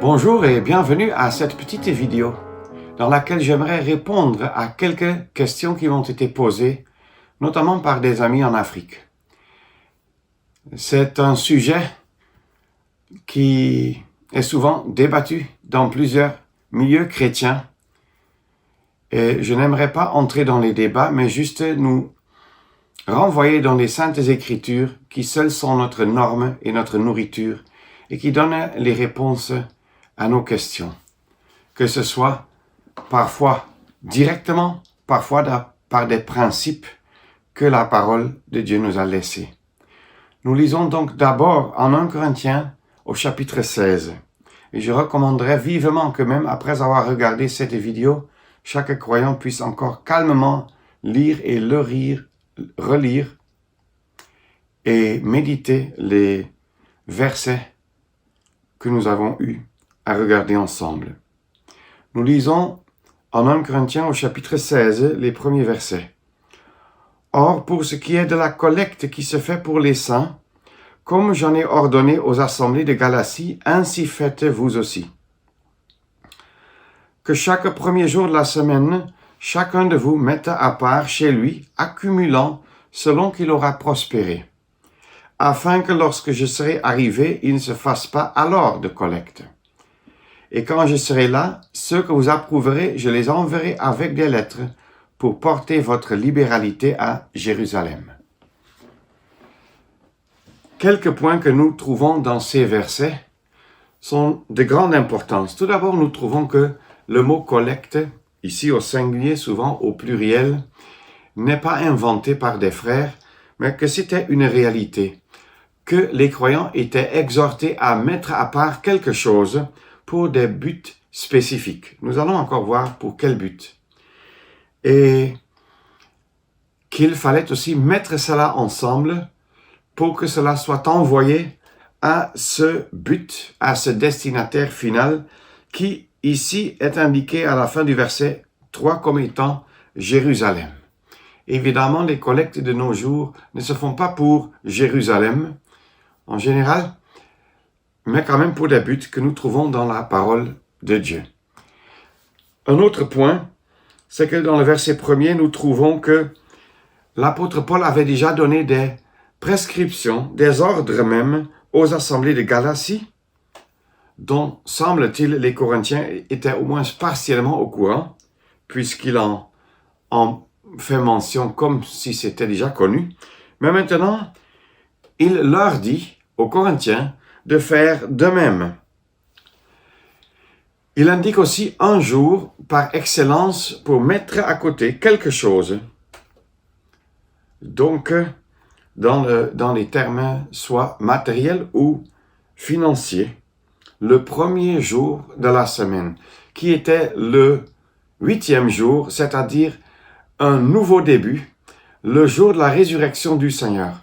Bonjour et bienvenue à cette petite vidéo dans laquelle j'aimerais répondre à quelques questions qui m'ont été posées, notamment par des amis en Afrique. C'est un sujet qui est souvent débattu dans plusieurs milieux chrétiens et je n'aimerais pas entrer dans les débats, mais juste nous renvoyer dans les Saintes Écritures qui seules sont notre norme et notre nourriture et qui donnent les réponses à nos questions, que ce soit parfois directement, parfois par des principes que la parole de Dieu nous a laissés. Nous lisons donc d'abord en 1 Corinthiens au chapitre 16. Et je recommanderais vivement que même après avoir regardé cette vidéo, chaque croyant puisse encore calmement lire et relire et méditer les versets que nous avons eus à regarder ensemble. Nous lisons en 1 Corinthiens au chapitre 16 les premiers versets. Or, pour ce qui est de la collecte qui se fait pour les saints, comme j'en ai ordonné aux assemblées de Galatie, ainsi faites-vous aussi. Que chaque premier jour de la semaine, chacun de vous mette à part chez lui, accumulant selon qu'il aura prospéré, afin que lorsque je serai arrivé, il ne se fasse pas alors de collecte. Et quand je serai là, ceux que vous approuverez, je les enverrai avec des lettres pour porter votre libéralité à Jérusalem. Quelques points que nous trouvons dans ces versets sont de grande importance. Tout d'abord, nous trouvons que le mot collecte, ici au singulier, souvent au pluriel, n'est pas inventé par des frères, mais que c'était une réalité, que les croyants étaient exhortés à mettre à part quelque chose pour des buts spécifiques. Nous allons encore voir pour quel but. Et qu'il fallait aussi mettre cela ensemble pour que cela soit envoyé à ce but, à ce destinataire final qui ici est indiqué à la fin du verset 3 comme étant Jérusalem. Évidemment, les collectes de nos jours ne se font pas pour Jérusalem en général, mais quand même pour des buts que nous trouvons dans la parole de Dieu. Un autre point, c'est que dans le verset 1er, nous trouvons que l'apôtre Paul avait déjà donné des prescriptions, des ordres même, aux assemblées de Galatie, dont, semble-t-il, les Corinthiens étaient au moins partiellement au courant, puisqu'il en fait mention comme si c'était déjà connu. Mais maintenant, il leur dit, aux Corinthiens, de faire de même. Il indique aussi un jour par excellence pour mettre à côté quelque chose. Donc, dans les termes soit matériels ou financiers, le premier jour de la semaine, qui était le 8e jour, c'est-à-dire un nouveau début, le jour de la résurrection du Seigneur.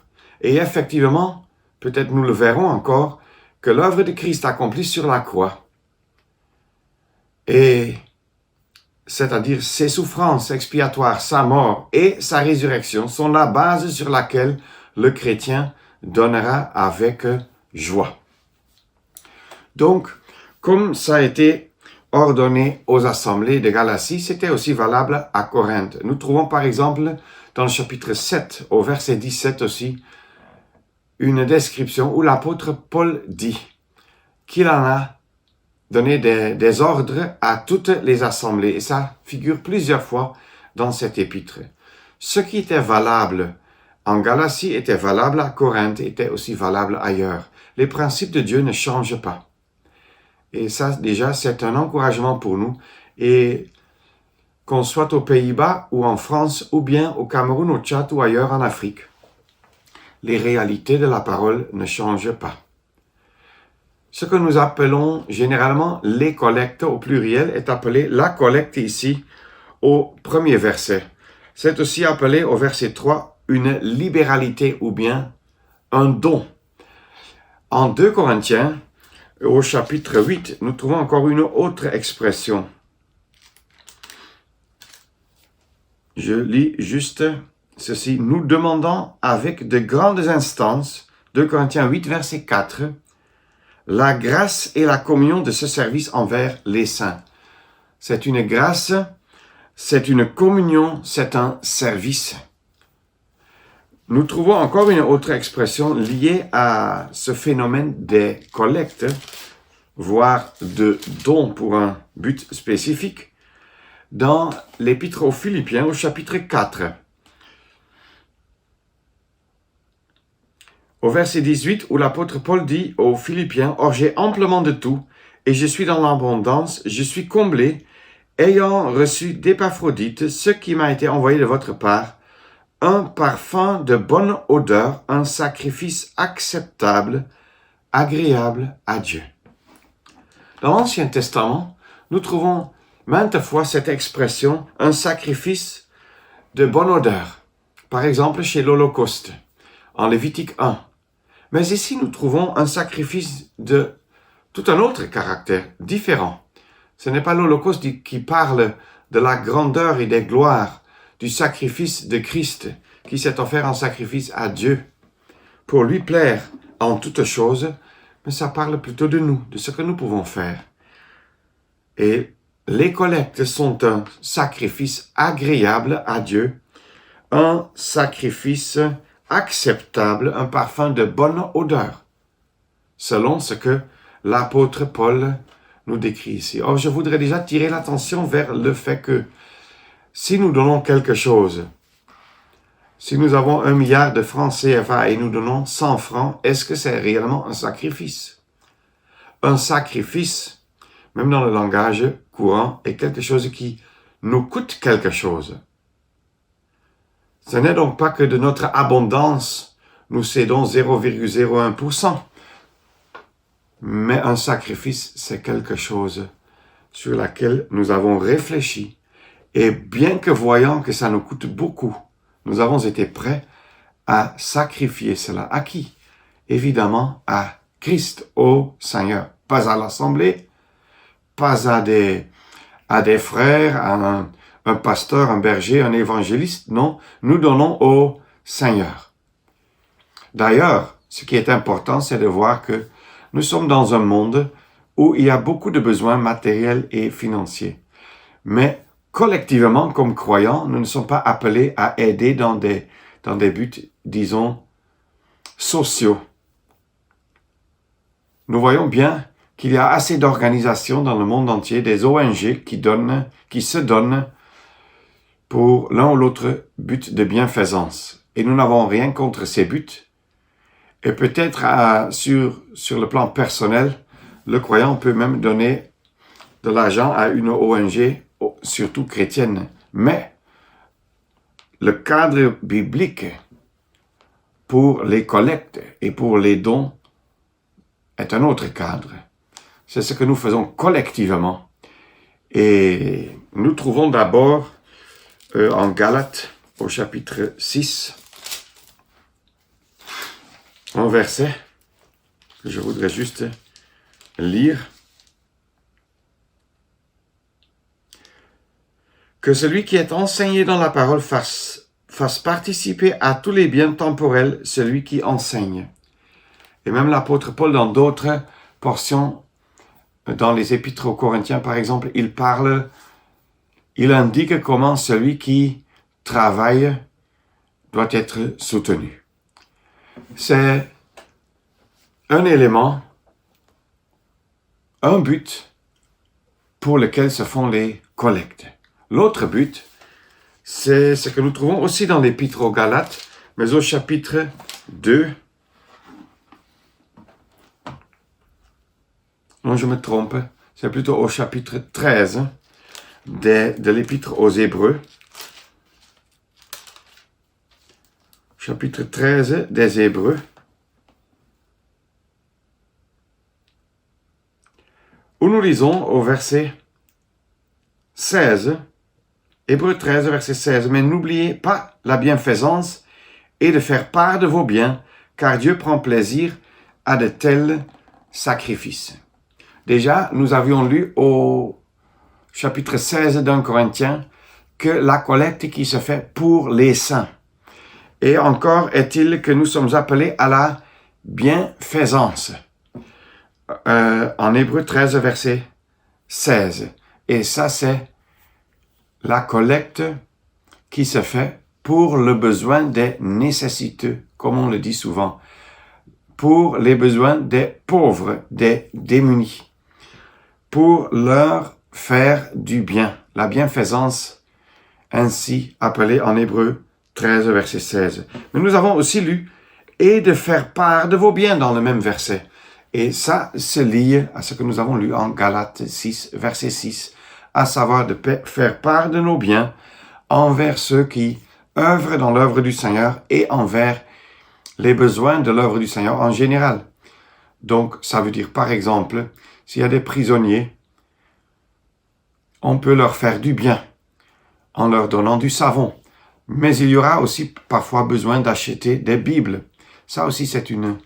Et effectivement, peut-être nous le verrons encore, que l'œuvre de Christ accomplie sur la croix, et c'est-à-dire ses souffrances expiatoires, sa mort et sa résurrection sont la base sur laquelle le chrétien donnera avec joie. Donc, comme ça a été ordonné aux assemblées de Galatie, c'était aussi valable à Corinthe. Nous trouvons par exemple dans le chapitre 7, au verset 17 aussi, une description où l'apôtre Paul dit qu'il en a donné des ordres à toutes les assemblées. Et ça figure plusieurs fois dans cet épître. Ce qui était valable en Galatie était valable à Corinthe, était aussi valable ailleurs. Les principes de Dieu ne changent pas. Et ça, déjà, c'est un encouragement pour nous. Et qu'on soit aux Pays-Bas ou en France, ou bien au Cameroun, au Tchad ou ailleurs en Afrique, les réalités de la parole ne changent pas. Ce que nous appelons généralement les collectes au pluriel est appelé la collecte ici au premier verset. C'est aussi appelé au verset 3 une libéralité ou bien un don. En 2 Corinthiens, au chapitre 8, nous trouvons encore une autre expression. Je lis juste ceci. Nous demandons avec de grandes instances, 2 Corinthiens 8, verset 4, la grâce et la communion de ce service envers les saints. C'est une grâce, c'est une communion, c'est un service. Nous trouvons encore une autre expression liée à ce phénomène des collectes, voire de dons pour un but spécifique, dans l'Épître aux Philippiens au chapitre 4. Au verset 18, où l'apôtre Paul dit aux Philippiens, « Or j'ai amplement de tout, et je suis dans l'abondance, je suis comblé, ayant reçu d'Épaphrodite ce qui m'a été envoyé de votre part, un parfum de bonne odeur, un sacrifice acceptable, agréable à Dieu. » Dans l'Ancien Testament, nous trouvons maintes fois cette expression, un sacrifice de bonne odeur. Par exemple, chez l'Holocauste, en Lévitique 1. Mais ici, nous trouvons un sacrifice de tout un autre caractère, différent. Ce n'est pas l'Holocauste qui parle de la grandeur et des gloires du sacrifice de Christ, qui s'est offert en sacrifice à Dieu, pour lui plaire en toutes choses, mais ça parle plutôt de nous, de ce que nous pouvons faire. Et les collectes sont un sacrifice agréable à Dieu, un sacrifice acceptable, un parfum de bonne odeur, selon ce que l'apôtre Paul nous décrit ici. Or, je voudrais déjà tirer l'attention vers le fait que si nous donnons quelque chose, si nous avons 1 milliard de francs CFA et nous donnons 100 francs, est-ce que c'est réellement un sacrifice? Un sacrifice, même dans le langage courant, est quelque chose qui nous coûte quelque chose. Ce n'est donc pas que de notre abondance, nous cédons 0,01%. Mais un sacrifice, c'est quelque chose sur laquelle nous avons réfléchi. Et bien que voyant que ça nous coûte beaucoup, nous avons été prêts à sacrifier cela. À qui? Évidemment, à Christ, au Seigneur. Pas à l'assemblée, pas à des frères, à un pasteur, un berger, un évangéliste. Non, nous donnons au Seigneur. D'ailleurs, ce qui est important, c'est de voir que nous sommes dans un monde où il y a beaucoup de besoins matériels et financiers. Mais collectivement, comme croyants, nous ne sommes pas appelés à aider dans des buts, disons, sociaux. Nous voyons bien qu'il y a assez d'organisations dans le monde entier, des ONG qui se donnent pour l'un ou l'autre but de bienfaisance. Et nous n'avons rien contre ces buts. Et peut-être sur le plan personnel, le croyant peut même donner de l'argent à une ONG, surtout chrétienne. Mais le cadre biblique pour les collectes et pour les dons est un autre cadre. C'est ce que nous faisons collectivement. Et nous trouvons d'abord en Galates, au chapitre 6, un verset que je voudrais juste lire. Que celui qui est enseigné dans la parole fasse participer à tous les biens temporels celui qui enseigne. Et même l'apôtre Paul, dans d'autres portions, dans les épîtres aux Corinthiens par exemple, il indique comment celui qui travaille doit être soutenu. C'est un élément, un but pour lequel se font les collectes. L'autre but, c'est ce que nous trouvons aussi dans l'Épître aux Galates, mais au chapitre 2. Non, je me trompe, c'est plutôt au chapitre 13 de l'Épître aux Hébreux. Chapitre 13 des Hébreux. Où nous lisons au verset 16, Hébreux 13, verset 16, « Mais n'oubliez pas la bienfaisance et de faire part de vos biens, car Dieu prend plaisir à de tels sacrifices. » Déjà, nous avions lu au chapitre 16 d'un Corinthien que la collecte qui se fait pour les saints. Et encore est-il que nous sommes appelés à la bienfaisance. en Hébreu 13, verset 16. Et ça, c'est la collecte qui se fait pour le besoin des nécessiteux, comme on le dit souvent, pour les besoins des pauvres, des démunis, pour leur faire du bien, la bienfaisance, ainsi appelée en Hébreu 13, verset 16. Mais nous avons aussi lu « et de faire part de vos biens » dans le même verset. Et ça se lie à ce que nous avons lu en Galates 6, verset 6, à savoir de faire part de nos biens envers ceux qui œuvrent dans l'œuvre du Seigneur et envers les besoins de l'œuvre du Seigneur en général. Donc, ça veut dire, par exemple, s'il y a des prisonniers, on peut leur faire du bien en leur donnant du savon. Mais il y aura aussi parfois besoin d'acheter des Bibles. Ça aussi, c'est une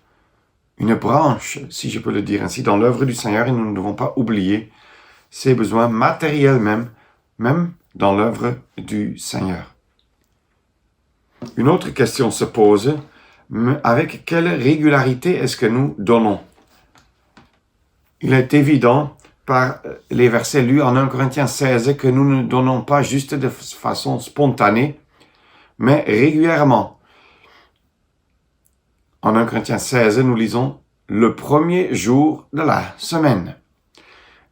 branche, si je peux le dire ainsi, dans l'œuvre du Seigneur, et nous ne devons pas oublier ces besoins matériels même dans l'œuvre du Seigneur. Une autre question se pose, avec quelle régularité est-ce que nous donnons? Il est évident par les versets lus en 1 Corinthiens 16 que nous ne donnons pas juste de façon spontanée, mais régulièrement. En 1 Corinthiens 16, nous lisons « le premier jour de la semaine ».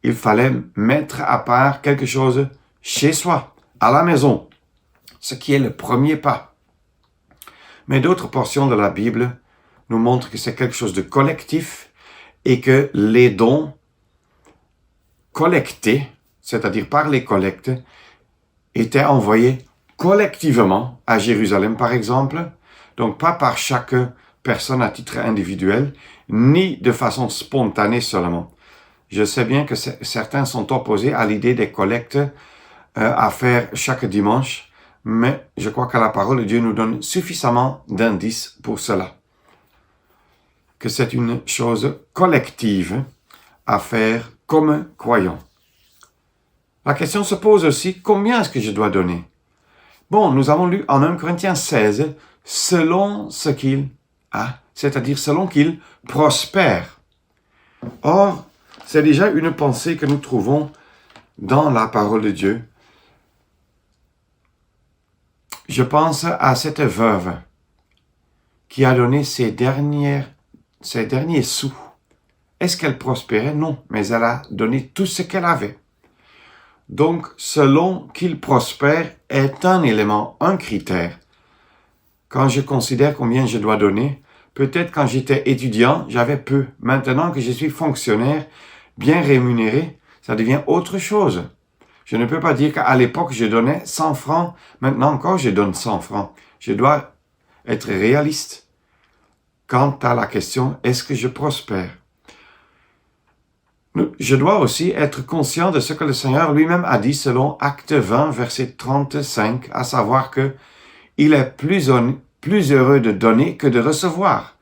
Il fallait mettre à part quelque chose chez soi, à la maison, ce qui est le premier pas. Mais d'autres portions de la Bible nous montrent que c'est quelque chose de collectif et que les dons collectés, c'est-à-dire par les collectes, étaient envoyés collectivement à Jérusalem, par exemple, donc pas par chaque personne à titre individuel, ni de façon spontanée seulement. Je sais bien que certains sont opposés à l'idée des collectes à faire chaque dimanche, mais je crois que la parole de Dieu nous donne suffisamment d'indices pour cela. Que c'est une chose collective à faire comme croyant. La question se pose aussi, combien est-ce que je dois donner? Bon, nous avons lu en 1 Corinthiens 16, selon ce qu'il a, c'est-à-dire selon qu'il prospère. Or, c'est déjà une pensée que nous trouvons dans la parole de Dieu. Je pense à cette veuve qui a donné ses derniers sous. Est-ce qu'elle prospérait? Non, mais elle a donné tout ce qu'elle avait. Donc, selon qu'il prospère est un élément, un critère. Quand je considère combien je dois donner, peut-être quand j'étais étudiant, j'avais peu. Maintenant que je suis fonctionnaire, bien rémunéré, ça devient autre chose. Je ne peux pas dire qu'à l'époque, je donnais 100 francs. Maintenant encore, je donne 100 francs. Je dois être réaliste quant à la question, est-ce que je prospère? Je dois aussi être conscient de ce que le Seigneur lui-même a dit selon Acte 20, verset 35, à savoir que il est plus heureux de donner que de recevoir.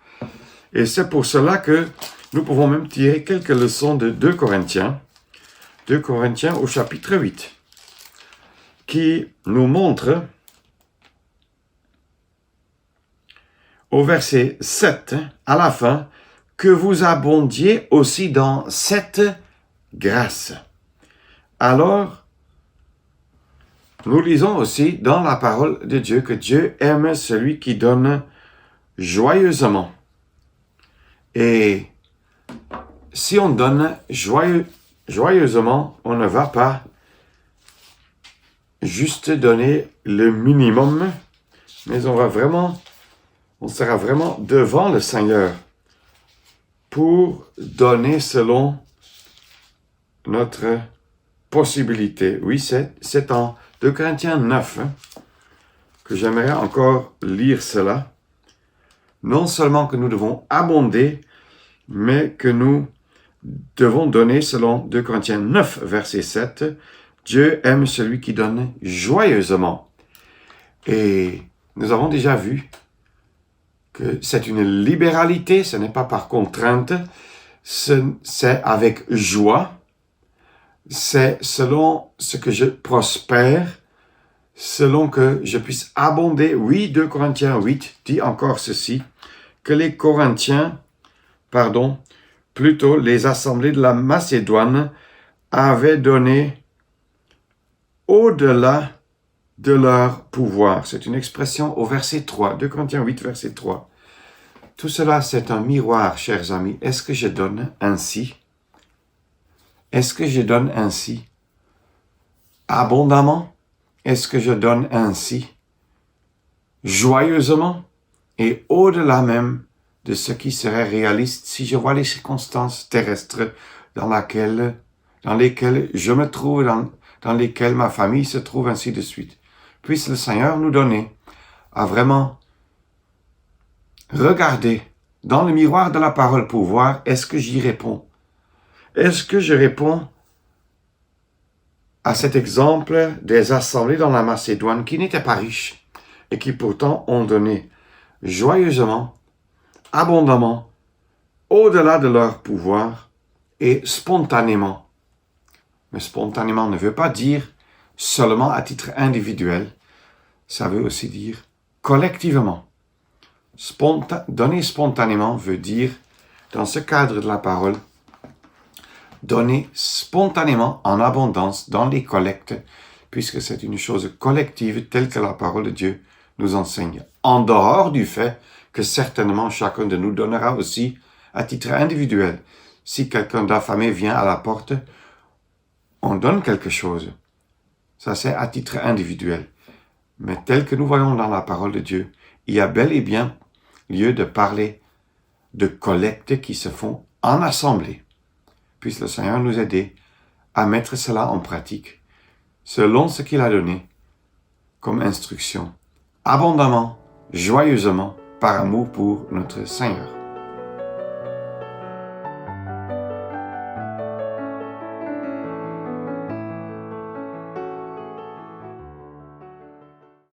Et c'est pour cela que nous pouvons même tirer quelques leçons de 2 Corinthiens au chapitre 8, qui nous montre au verset 7, à la fin, que vous abondiez aussi dans cette grâce. Alors, nous lisons aussi dans la parole de Dieu que Dieu aime celui qui donne joyeusement. Et si on donne joyeusement, on ne va pas juste donner le minimum, mais on sera vraiment devant le Seigneur pour donner selon notre possibilité. Oui, c'est en 2 Corinthiens 9 que j'aimerais encore lire cela. Non seulement que nous devons abonder, mais que nous devons donner selon 2 Corinthiens 9, verset 7. Dieu aime celui qui donne joyeusement. Et nous avons déjà vu que c'est une libéralité, ce n'est pas par contrainte, c'est avec joie, c'est selon ce que je prospère, selon que je puisse abonder. Oui, 2 Corinthiens 8 dit encore ceci, que les Corinthiens, plutôt les assemblées de la Macédoine avaient donné au-delà de leur pouvoir. C'est une expression au verset 3, 2 Corinthiens 8, verset 3. Tout cela, c'est un miroir, chers amis. Est-ce que je donne ainsi? Est-ce que je donne ainsi? Abondamment? Est-ce que je donne ainsi? Joyeusement? Et au-delà même de ce qui serait réaliste si je vois les circonstances terrestres dans lesquelles je me trouve, dans lesquelles ma famille se trouve, ainsi de suite. Puisse le Seigneur nous donner à vraiment regarder dans le miroir de la parole pour voir est-ce que j'y réponds. Est-ce que je réponds à cet exemple des assemblées dans la Macédoine qui n'étaient pas riches et qui pourtant ont donné joyeusement, abondamment, au-delà de leur pouvoir et spontanément. Mais spontanément ne veut pas dire seulement à titre individuel, ça veut aussi dire collectivement. Donner spontanément veut dire, dans ce cadre de la parole, donner spontanément en abondance dans les collectes, puisque c'est une chose collective telle que la parole de Dieu nous enseigne. En dehors du fait que certainement chacun de nous donnera aussi à titre individuel. Si quelqu'un d'affamé vient à la porte, on donne quelque chose. Ça, c'est à titre individuel. Mais tel que nous voyons dans la parole de Dieu, il y a bel et bien lieu de parler de collectes qui se font en assemblée. Puisse le Seigneur nous aider à mettre cela en pratique, selon ce qu'il a donné comme instruction, abondamment, joyeusement, par amour pour notre Seigneur.